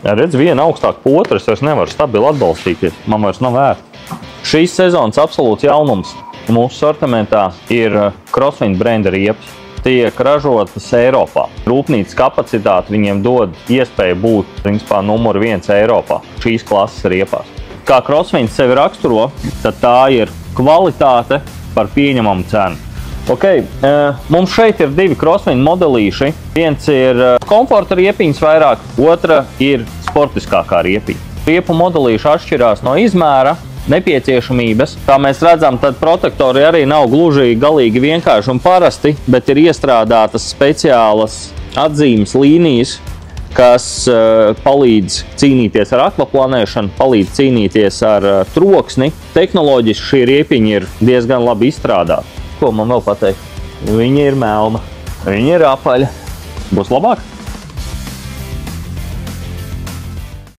Jā, redz, viena augstāk pa otru, es vairs nevaru stabili atbalstīties. Man vairs nav vērts. Šīs sezonas absolūts jaunums mūsu sortimentā ir Crosswind brenda riepas. Tiek ražotas Eiropā. Rūpnīcas kapacitāte viņiem dod iespēju būt, principā, numur 1 Eiropā šīs klases riepās. Kā Crosswind sevi raksturo, tad tā ir kvalitāte par pieņemamu cenu. Mums šeit ir 2 Crosswind modelīši. Viens ir komforta riepiņas vairāk, otra ir sportiskākā riepiņa. Riepu modelīši atšķirās no izmēra, nepieciešamības. Kā mēs redzam, tad protektori arī nav gluži galīgi vienkārši un parasti, bet ir iestrādātas speciālas atzīmes līnijas, kas palīdz cīnīties ar akvaplanēšanu, palīdz cīnīties ar troksni. Tehnoloģiski šī riepiņa ir diezgan labi izstrādāta. Ko man vēl pateikt? Viņa ir melna, viņa ir apaļa. Būs labāk?